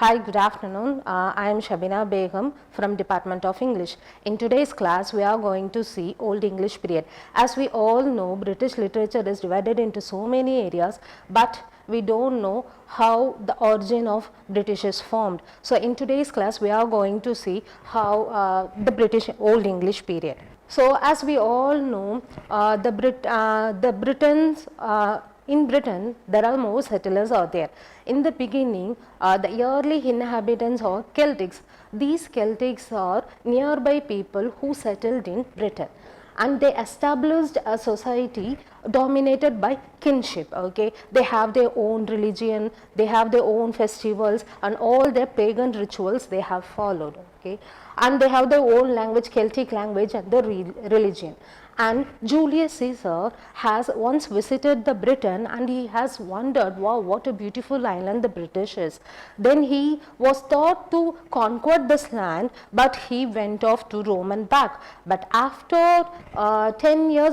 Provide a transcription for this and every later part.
Hi, good afternoon. I am Sabeena Begum from Department of English. In today's class, we are going to see Old English period. As we all know, British literature is divided into so many areas, but we don't know how the origin of British is formed. So, in today's class, we are going to see how the British Old English period. So, as we all know, the Britons in Britain, there are more settlers out there. In the beginning, the early inhabitants are Celtics. These Celtics are nearby people who settled in Britain, and they established a society dominated by kinship. Okay, they have their own religion, they have their own festivals, and all their pagan rituals they have followed. Okay, and they have their own language, Celtic language, and the religion. And Julius Caesar has once visited the Britain, and he has wondered, wow, what a beautiful island the British is. Then he was thought to conquer this land, but he went off to Rome and back. But after 10 years,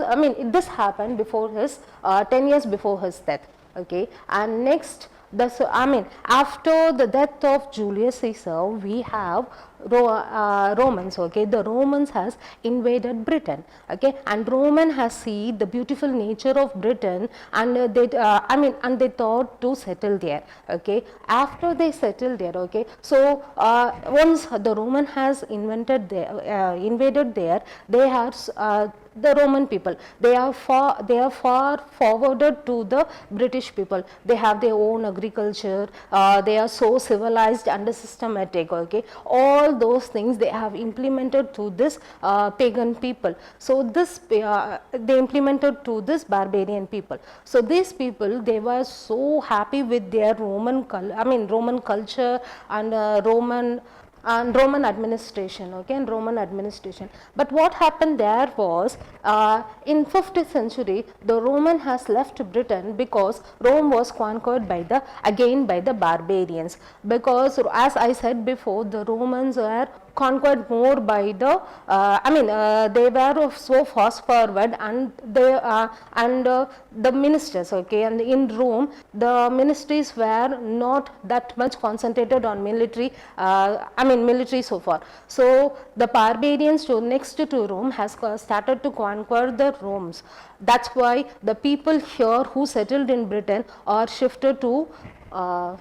this happened before his 10 years before his death. Okay, and next, after the death of Julius Caesar, we have Romans. Okay, the Romans has invaded Britain. Okay, and Roman has seen the beautiful nature of Britain, and they thought to settle there. Okay, after they settled there. Okay, so once the Roman has invaded there, they have the Roman people, they are far forwarded to the British people. They have their own agriculture, they are so civilized and systematic. Okay, all those things they have implemented to this pagan people. So this they implemented to this barbarian people. So these people, they were so happy with their Roman culture and Roman administration. Okay, and Roman administration. But what happened there was, in 5th century, the Roman has left Britain because Rome was conquered by the barbarians. Because as I said before, the Romans were conquered more by the they were so fast forward, and the ministers. Okay, and in Rome the ministries were not that much concentrated on military so far. So the barbarians next to Rome has started to conquer the Romes. That's why the people here who settled in Britain are shifted to are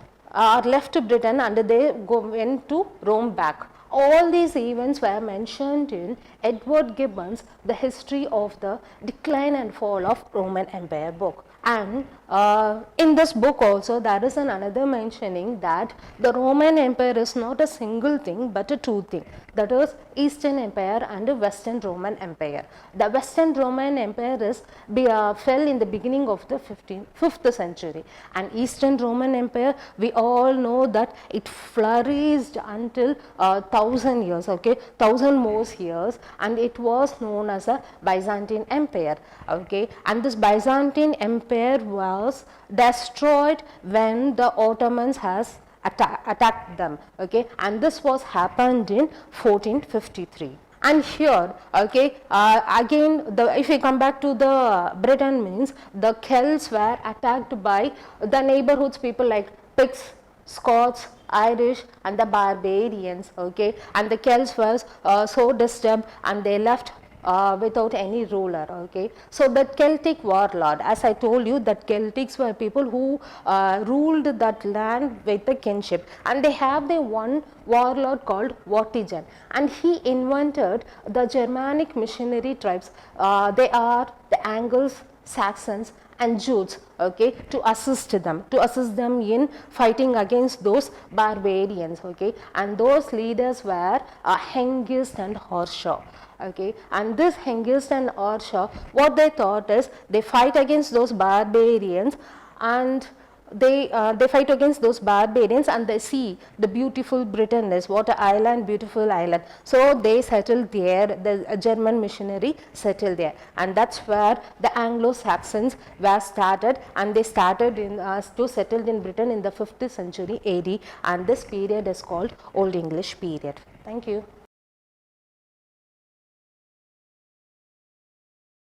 left Britain, and they went to Rome back. All these events were mentioned in Edward Gibbon's The History of the Decline and Fall of Roman Empire book. And in this book also there is another mentioning that the Roman Empire is not a single thing but a two thing, that is Eastern Empire and Western Roman Empire. The Western Roman Empire fell in the beginning of the 5th century, and Eastern Roman Empire, we all know that it flourished until 1000 years, okay, 1000 more years, and it was known as a Byzantine Empire. Okay, and this Byzantine Empire was destroyed when the Ottomans has attacked them. Okay, and this was happened in 1453. And here, okay, again, if we come back to the Britain, means the Celts were attacked by the neighborhoods people like Picts, Scots, Irish, and the barbarians. Okay, and the Celts was so disturbed, and they left without any ruler. Okay, so the Celtic warlord, as I told you, that Celtics were people who ruled that land with the kinship, and they have their one warlord called Vortigern, and he invented the Germanic missionary tribes. They are the Angles, Saxons, and Jutes. Okay, to assist them in fighting against those barbarians. Okay, and those leaders were Hengist and Horsa. Okay, and this Hengist and Horsa, what they thought is, they fight against those barbarians, and they fight against those barbarians, and they see the beautiful Britain is, what an island, beautiful island. So they settled there, the German missionary settled there, and that's where the Anglo-Saxons were started, and they started to settle in Britain in the 5th century AD, and this period is called Old English period. Thank you.